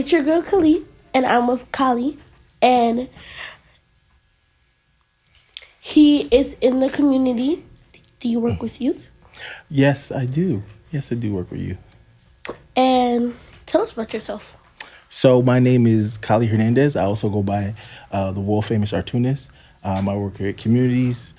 It's your girl Kahli, and I'm with Kahli, and he is in the community. Do you work with youth? Yes, I do. Yes, I do work with you. And tell us about yourself. So my name is Kahli Hernandez. I also go by the world famous Artunis. I work at communities,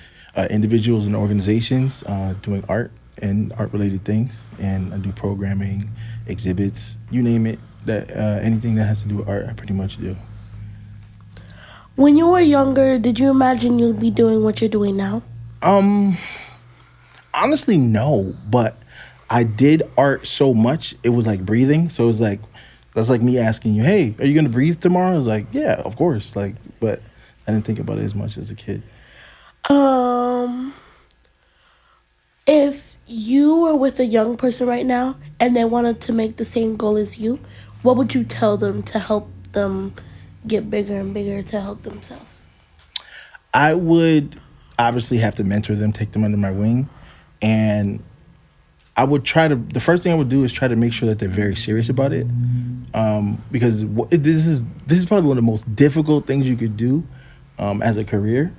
individuals, and organizations doing art and art related things, and I do programming, exhibits, you name it. That anything that has to do with art, I pretty much do. When you were younger, did you imagine you'd be doing what you're doing now? Um, Honestly, no, but I did art so much it was like breathing. So it was like that's like me asking you, "Hey, are you gonna breathe tomorrow?" I was like, "Yeah, of course." Like, but I didn't think about it as much as a kid. Um, if you were with a young person right now and they wanted to make the same goal as you, what would you tell them to help them get bigger and bigger to help themselves? I would obviously have to mentor them, take them under my wing, and I would try to. The first thing I would do is try to make sure that they're very serious about it, because this is probably one of the most difficult things you could do as a career,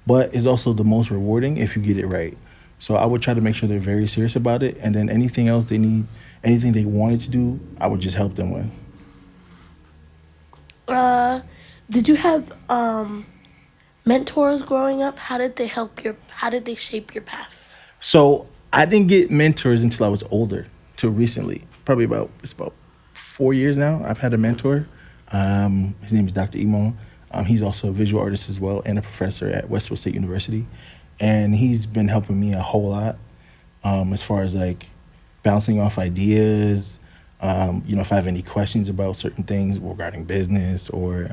but it's also the most rewarding if you get it right. So I would try to make sure they're very serious about it, and then anything else they need, anything they wanted to do, I would just help them with. Uh, did you have mentors growing up? How did they shape your path? So I didn't get mentors until I was older, till recently. Probably about 4 years now. I've had a mentor. His name is Dr. Emo. He's also a visual artist as well and a professor at Westfield State University, and he's been helping me a whole lot as far as like bouncing off ideas. If I have any questions about certain things regarding business or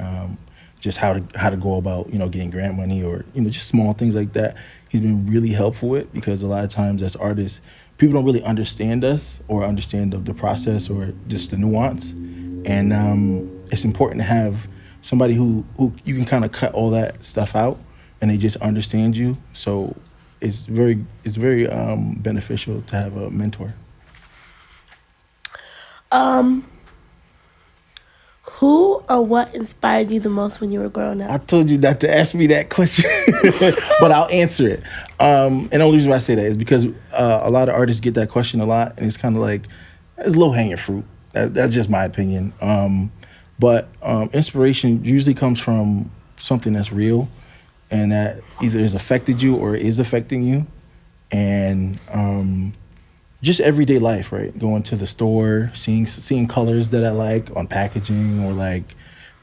just how to go about getting grant money or just small things like that. He's been really helpful with because a lot of times as artists, people don't really understand us or understand the process or just the nuance, and it's important to have somebody who you can kind of cut all that stuff out and they just understand you. So it's very beneficial to have a mentor. Um, who or what inspired you the most when you were growing I up? told you not to ask me that question, but I'll answer it. And the only reason why I say that is because a lot of artists get that question a lot, and it's kind of like it's low hanging fruit. That's just my opinion. But inspiration usually comes from something that's real, and that either has affected you or is affecting you, and just everyday life, right? Going to the store, seeing colors that I like on packaging, or like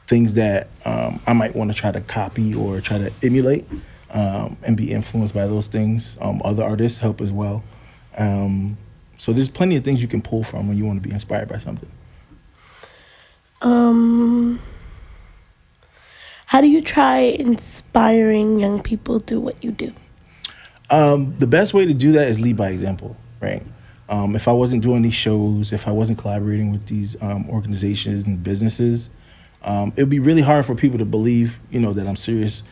things that I might want to try to copy or try to emulate, and be influenced by those things. Other artists help as well. So there's plenty of things you can pull from when you want to be inspired by something. Um, how do you try inspiring young people through what you do? The best way to do that is lead by example, right? If I wasn't doing these shows, if I wasn't collaborating with these organizations and businesses, it would be really hard for people to believe, that I'm serious,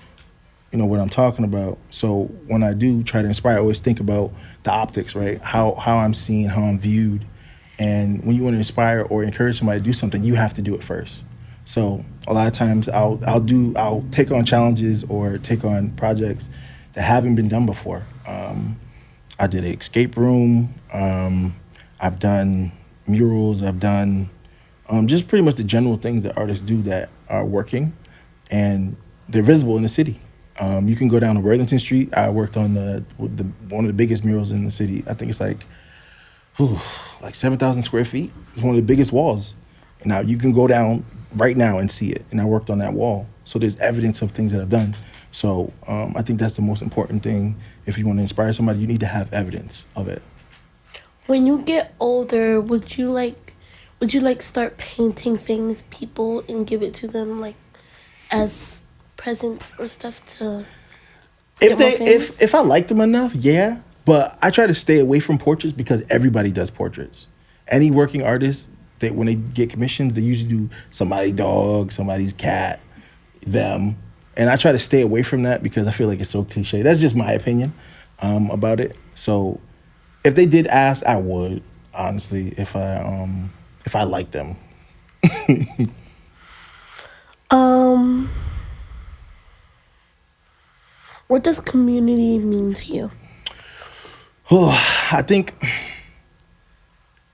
what I'm talking about. So when I do try to inspire, I always think about the optics, right? How I'm seen, how I'm viewed. And when you want to inspire or encourage somebody to do something, you have to do it first. So a lot of times I'll take on challenges or take on projects that haven't been done before. I did an escape room. I've done murals. I've done just pretty much the general things that artists do that are working, and they're visible in the city. You can go down to Worthington Street. I worked on the one of the biggest murals in the city. I think it's like 7,000 square feet. It's one of the biggest walls. Now you can go down right now and see it. And I worked on that wall, so there's evidence of things that I've done. So I think that's the most important thing. If you want to inspire somebody, you need to have evidence of it. When you get older, would you like start painting famous people and give it to them like as presents or stuff to If get more they famous? if I like them enough, yeah. But I try to stay away from portraits because everybody does portraits. Any working artist, when they get commissioned, they usually do somebody's dog, somebody's cat, them. And I try to stay away from that because I feel like it's so cliche. That's just my opinion about it. So if they did ask, I would honestly if I like them. What does community mean to you? Oh, I think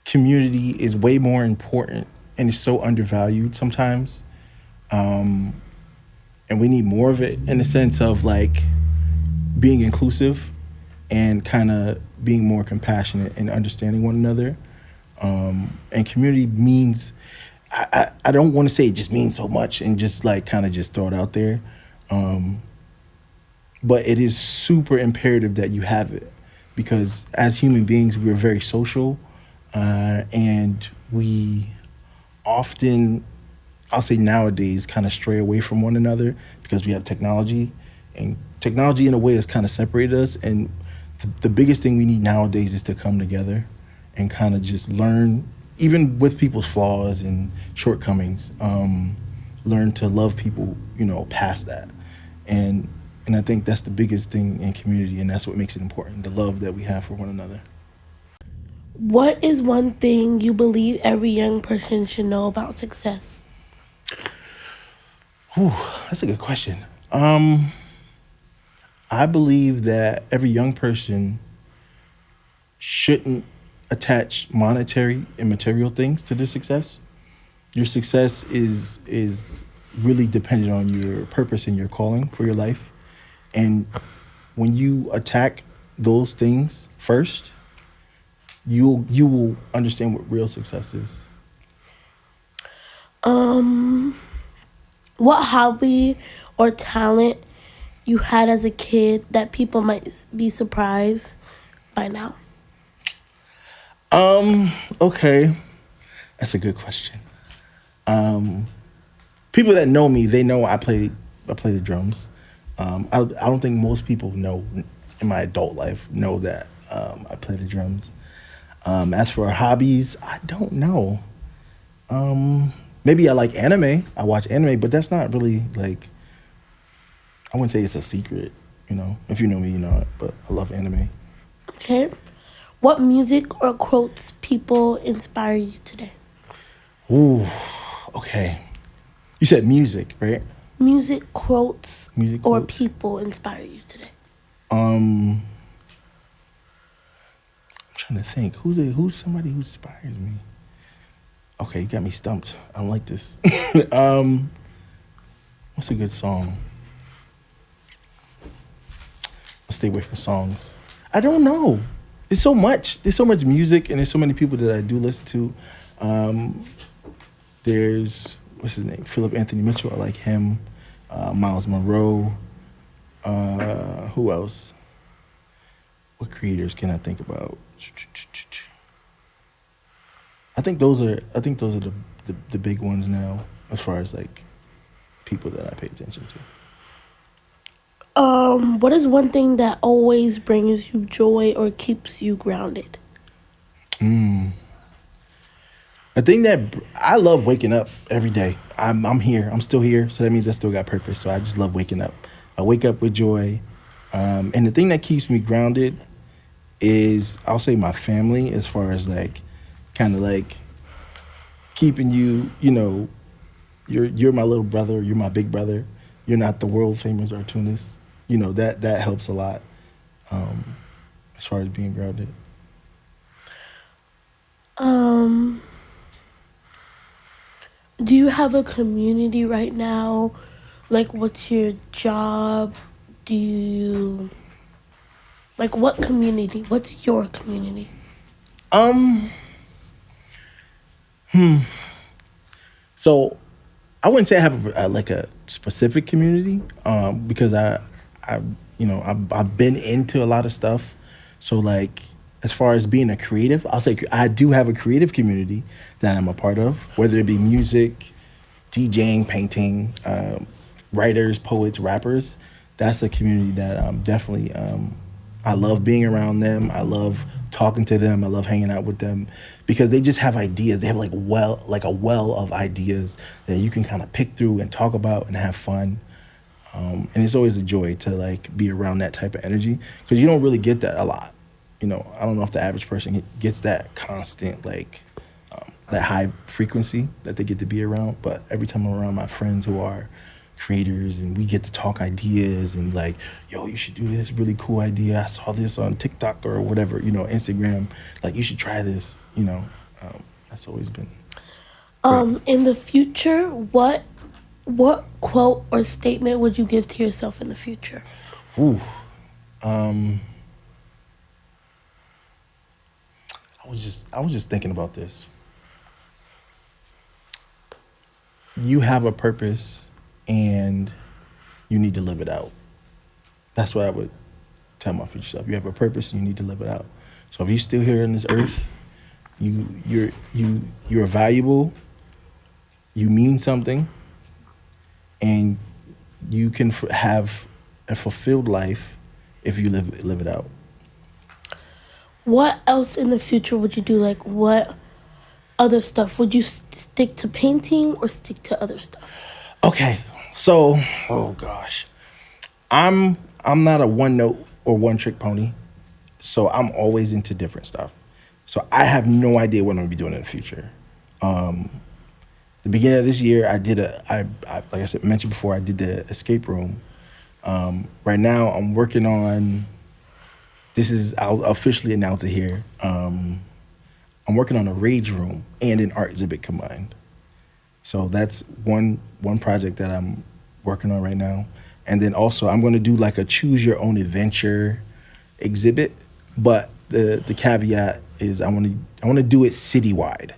community is way more important and is so undervalued sometimes. Um, and we need more of it in the sense of like being inclusive and kind of being more compassionate and understanding one another. And community means, I don't want to say it just means so much and just like kind of just throw it out there. Um, but it is super imperative that you have it because as human beings, we're very social and we often, I'll say nowadays, kind of stray away from one another because we have technology, and technology in a way has kind of separated us. And the biggest thing we need nowadays is to come together and kind of just learn, even with people's flaws and shortcomings, learn to love people, past that. And and I think that's the biggest thing in community, and that's what makes it important, the love that we have for one another. What is one thing you believe every young person should know about success? Whew, that's a good question. Um, I believe that every young person shouldn't attach monetary and material things to their success. Your success is really dependent on your purpose and your calling for your life. And when you attack those things first, you will understand what real success is. Um, what hobby or talent you had as a kid that people might be surprised by now? Okay, that's a good question. Um, People that know me, they know I play the drums. I don't think most people know in my adult life know that I play the drums. As for hobbies, I don't know. Maybe I like anime. I watch anime, but that's not really like, I wouldn't say it's a secret. If you know me, you know it. But I love anime. Okay. What music or quotes people inspire you today? Ooh, okay. You said music, right? Music quotes Music or quotes. people inspire you today? I'm trying to think. Who's somebody who inspires me? Okay, you got me stumped. I don't like this. um, what's a good song? Let's stay away from songs. I don't know. There's so much. There's so much music, and there's so many people that I do listen to. Um, there's what's his name? Philip Anthony Mitchell. I like him. Miles Monroe. Who else? What creators can I think about? I think those are the big ones now, as far as like people that I pay attention to. What is one thing that always brings you joy or keeps you grounded? Mm. A thing that I love waking up every day. I'm here. I'm still here, so that means I still got purpose. So I just love waking up. I wake up with joy, and the thing that keeps me grounded is, I'll say, my family, as far as like kind of like keeping you. You're my little brother. You're my big brother. You're not the world famous cartoonist. That helps a lot, um, as far as being grounded. Um, do you have a community right now? Like, what's your job? Do you like what community? What's your community? Um. So I wouldn't say I have like a specific community, because I've been into a lot of stuff. So like, as far as being a creative, I'll say I do have a creative community that I'm a part of, whether it be music, DJing, painting, writers, poets, rappers. That's a community that definitely, I love being around them. I love talking to them. I love hanging out with them because they just have ideas. They have like a well of ideas that you can kind of pick through and talk about and have fun. And it's always a joy to like be around that type of energy because you don't really get that a lot. I don't know if the average person gets that constant like that high frequency that they get to be around. But every time I'm around my friends who are creators, and we get to talk ideas and like, yo, you should do this really cool idea. I saw this on TikTok or whatever, Instagram. Like, you should try this. That's always been great. In the future, what quote or statement would you give to yourself in the future? Ooh. I was just thinking about this. You have a purpose and you need to live it out. That's what I would tell my future self. You have a purpose and you need to live it out. So if you're still here on this earth, you're valuable, you mean something, and you can have a fulfilled life if you live it out. What else in the future would you do? Like, what other stuff? Would you stick to painting or stick to other stuff? Okay, so oh gosh, I'm not a one note or one trick pony, so I'm always into different stuff. So I have no idea what I'm gonna be doing in the future. The beginning of this year, I did like I said, mentioned before, I did the escape room. Right now, I'm working on. I'll officially announce it here. I'm working on a rage room and an art exhibit combined. So that's one project that I'm working on right now. And then also I'm going to do like a choose your own adventure exhibit, but the caveat is I want to do it citywide.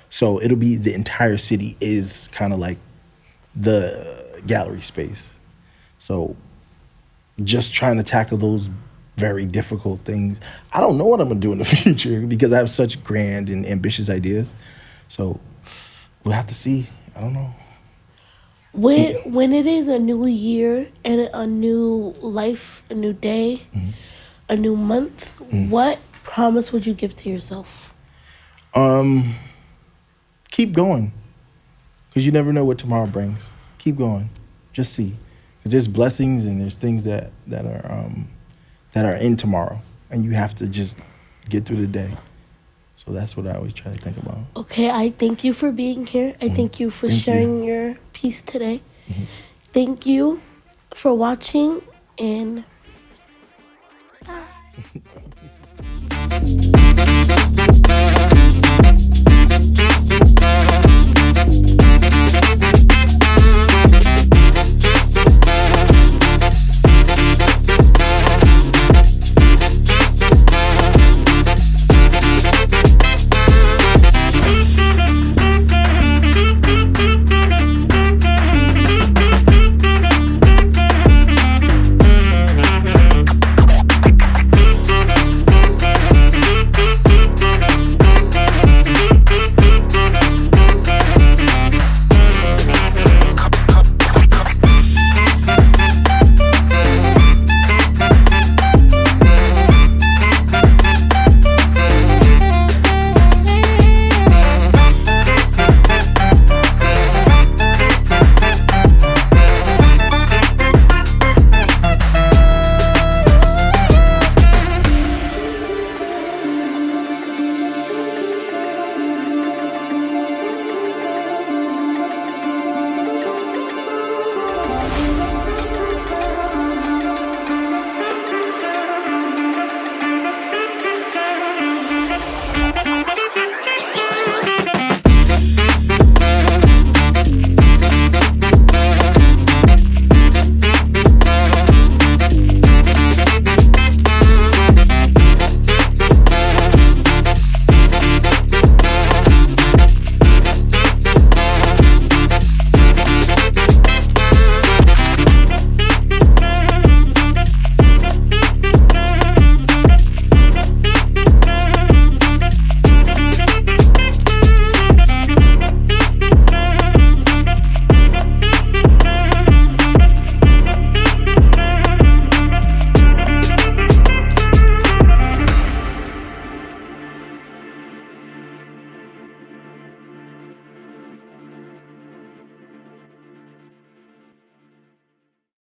So it'll be the entire city is kind of like the gallery space. So just trying to tackle those very difficult things. I don't know what I'm gonna do in the future because I have such grand and ambitious ideas. So we'll have to see. I don't know. When it is a new year and a new life, a new day, a new month, what promise would you give to yourself? Keep going, because you never know what tomorrow brings. Keep going. Just see, because there's blessings and there's things that are in tomorrow, and you have to just get through the day. So that's what I always try to think about. Okay, I thank you for being here. I thank you for sharing your piece today. Thank you for watching, and bye.